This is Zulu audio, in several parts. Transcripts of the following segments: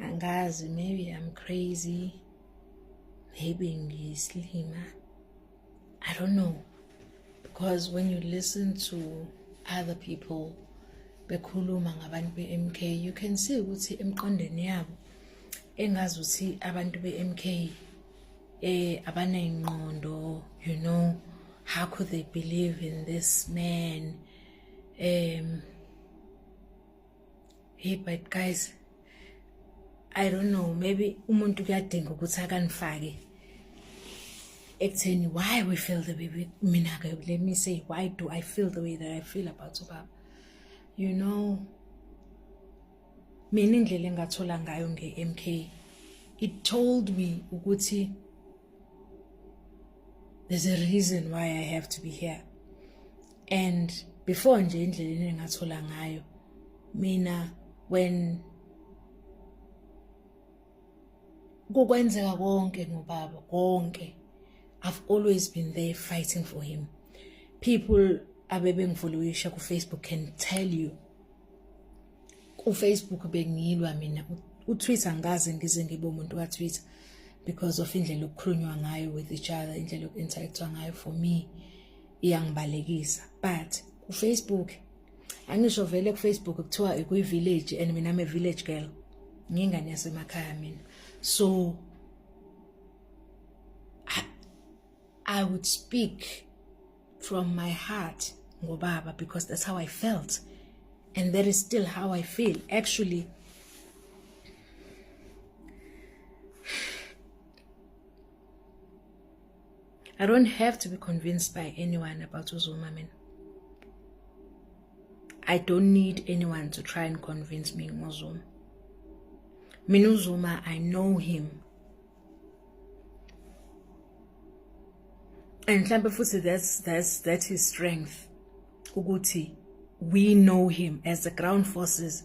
Angazi, maybe I'm crazy, maybe ngiyislima. I don't know, because when you listen to other people bekhuluma ngabantu be-MK, you can see ukuthi emqondweni yabo engazuthi abantu be-MK abanayingqondo, you know, how could they believe in this man? Hey, but guys, I don't know, maybe umuntu kuyadinga ukuthi akanifake ekutheni why we feel the way mina ke, let me say, why do I feel the way that I feel about ubaba? You know, mina indlela engathola ngayo nge-MK, it told me ukuthi there's a reason why I have to be here. And before nje indlela engathola ngayo mina, when kukwenzeka konke ngobaba konke, I've always been there fighting for him. People abebengifollowisha ku Facebook can tell you, ku Facebook bengilwa mina, uTwitter ngaze ngize ngibe umuntu ka Twitter because of indlela okukhulunywa ngayo with each other, indlela oku-interactwa ngayo, for me iyangibalekisa. But ku Facebook, angisho vele ku Facebook kuthiwa ikuyi-village and mina I'm a village girl, ngingane yasemakhaya mina. So I would speak from my heart ngobaba because that's how I felt, and that is still how I feel. Actually, I don't have to be convinced by anyone about uZuma, man. I don't need anyone to try and convince me ngozuma. Mina uZuma, I know him. And mhlambe futhi that's his strength. Ukuthi we know him as the ground forces,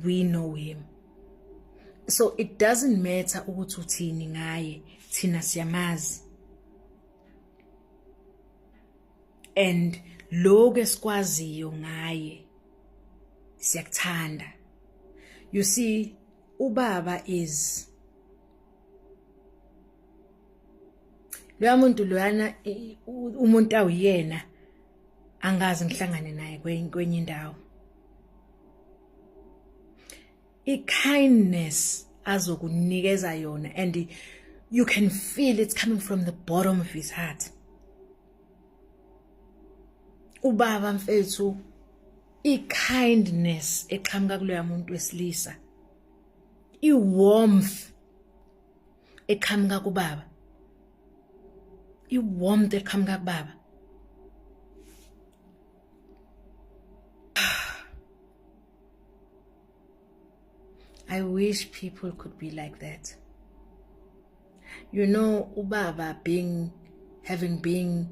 we know him. So it doesn't matter ukuthi uthini ngaye, thina siyamazi. And lokho esikwaziyo ngaye siyakuthanda. You see, ubaba is loya muntu loyana, umuntu awuyena angazi ngihlangane naye kwenye indawo. I-kindness azokunikeza yona, and you can feel it's coming from the bottom of his heart. Ubaba mfethu, i-kindness eqhamuka kuloya muntu wesilisa, i-warmth eqhamuka kubaba, i-warmth eqhamuka kubaba, I wish people could be like that. You know, ubaba having been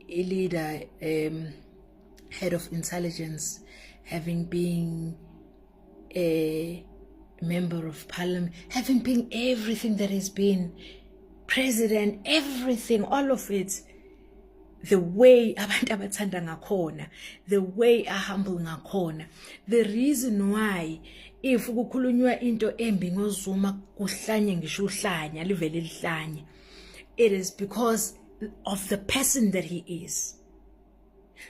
a leader, head of intelligence, having been a member of parliament, having been everything that he's been, president, everything, all of it, the way abantu abathanda ngakhona, the way ahumble ngakhona, the reason why if kukhulunywa into embi ngoZuma kuhlanye ngisho uhlanya livele lihlanye, it is because of the person that he is.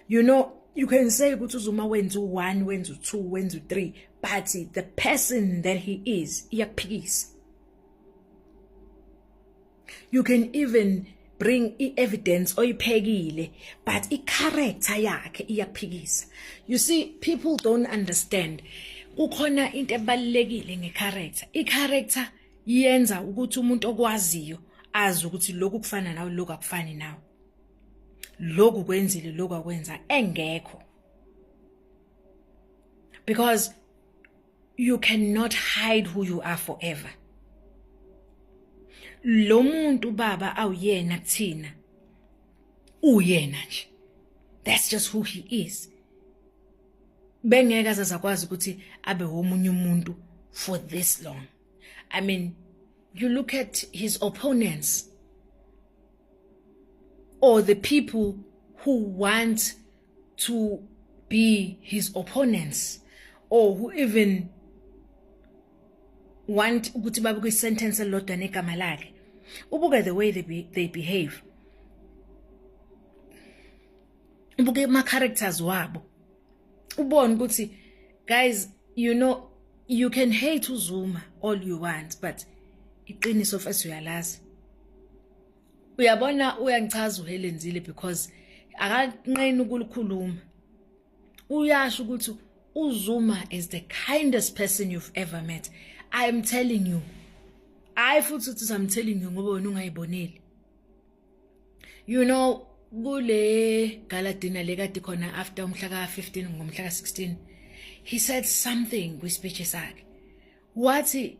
You know, you can say ukuthi uZuma wenza u1, wenza u2, wenza u3, but the person that he is iyakuphikisa. You can even bring evidence oyiphekile, but i-character yakhe iyakuphikisa. You see, people don't understand. Kukhona into ebalekile nge-character. I-character yenza ukuthi umuntu okwaziyo azi ukuthi lokhu kufana nawe, lokhu akufani nawe, lokhu kwenzile, lokhu akwenza engekho. Because you cannot hide who you are forever. Lo muntu baba awuyena kuthina, uyena nje. That's just who he is. Bengeke azakwazi ukuthi abe omunye umuntu for this long. I mean, you look at his opponents or the people who want to be his opponents, or who even want ukuthi babe kwi-sentence elilodwa negama lakhe. Ubuke the way they behave. Ubuke ama-characters wabo. Ubone ukuthi, guys, you know, you can hate uZuma all you want, but iqiniso first uyalazi. Uyabona uyangichaza uHelenzile because akanqeni ukulikhuluma. Uyasho ukuthi uZuma is the kindest person you've ever met. I am telling you. I'm telling you ngoba wena ungayiboneli. You know, kule gala dinner lekade khona after umhla ka-15 ngomhla ka-16, he said something kwi-speech sakhe. Wathi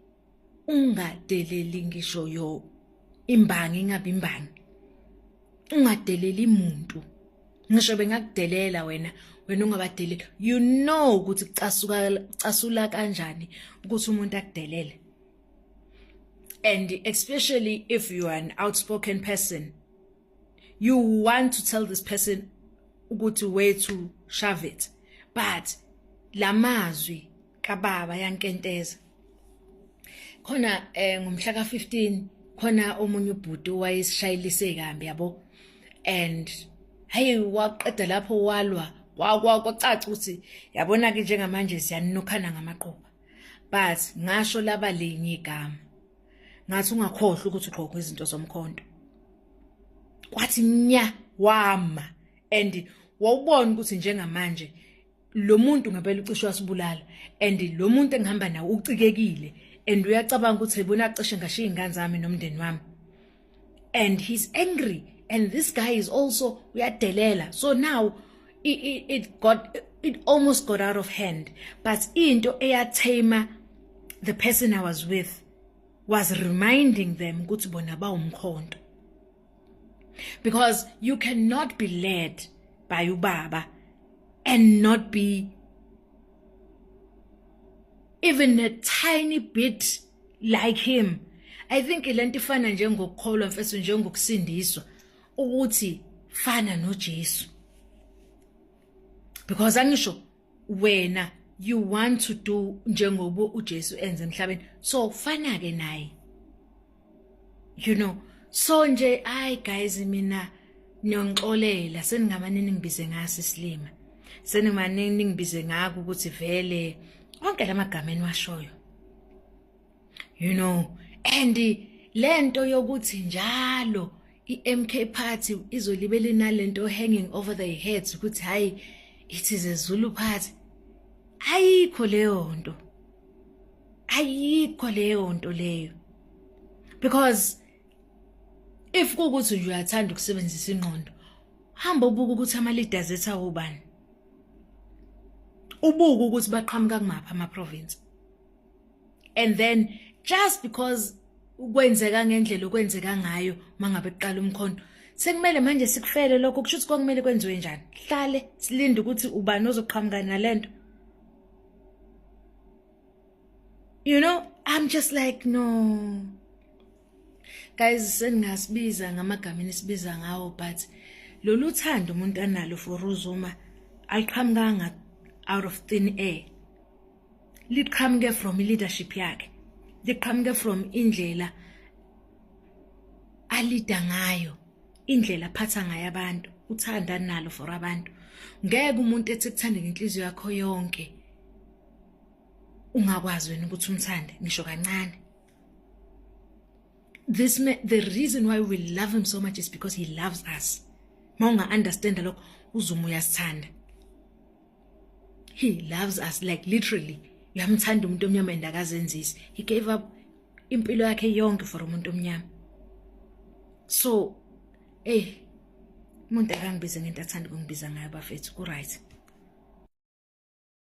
ungadeleli ngisho yo imbangi ingabe imbangi. Ungadeleli umuntu. Ngisho bengakudelela wena ungabadeleli. You know ukuthi casula kanjani ukuthi umuntu akudelele. And especially if you are an outspoken person, you want to tell this person ukuthi where to shove it. But lamazwi kababa yankenteza. Khona ngomhla ka-15 khona omunye ubhuti wayesishayilise kambi yabo. And hey waqeda lapho walwa kwacaca ukuthi yabona ke njengamanje siyanukhana ngamaqhuba. But ngasho laba linye igama. Ngathi ungakhohlwa ukuthi uqhokwe izinto zomkhonto. Kwathi nya wama and wawubona ukuthi njengamanje lo muntu ngempela ucishe wasibulala and lo muntu engihamba nawo ucikekile and uyacabanga ukuthi ebona cishe ngashiya ingane zami nomndeni wami. And he's angry and this guy is also uyadelela. So now it almost got out of hand. But into eyathema the person I was with was reminding them ukuthi bona bawumkhonto. Because you cannot be led by ubaba and not be even a tiny bit like him. I think ilento ifana njengokukholwa mfethu njengokusindiswa ukuthi fana noJesu. Because angisho wena you want to do njengoba uJesu enze emhlabeni, so fana ke naye. You know, so nje guys mina niyongixolela seningamanini ngibize ngasi Silima. Senimanini ngibize ngako ukuthi vele onke lamagama enwashoyo. You know, and lento yokuthi njalo iMK party izolibela inalento hanging over their heads ukuthi hayi it is a Zulu party. Ayikho leyo nto. Ayikho leyo nto leyo. Because if kukuthi uyathanda ukusebenzisa ingqondo, hamba ubuka ukuthi ama leaders ethu awubani. Ubuka ukuthi baqhamuka kumaphi ama province. And then just because ukwenzeka ngendlela okwenzeka ngayo mangabe eqala umkhonto, sekumele manje sikufele lokho kusho ukuthi kwakumele kwenziwe njani. Hlale silinde ukuthi ubani ozoqhamuka nalento. You know, I'm just like, no. Guys, sengasibiza ngamagama enisibiza ngawo, but lolu thando umuntu analo for uZuma aliqhamukanga out of thin air. Liqhamuke from leadership yakhe. Liqhamuke from indlela alida ngayo, indlela aphatha ngayo abantu, uthanda nalo for abantu. Ngeke umuntu ethi kuthanda ngenhliziyo yakho yonke ungakwazi wena ukuthi umthande ngisho kancane. The reason why we love him so much is because he loves us. Maunga understand lokho uZuma uyasithanda. He loves us, like literally. Uyamthanda umuntu omnyama endakazenzisi. He gave up impilo yakhe yonke for umuntu omnyama. So, umuntu akangibize ngento athanda ukungibiza ngayo bafethu, ku right.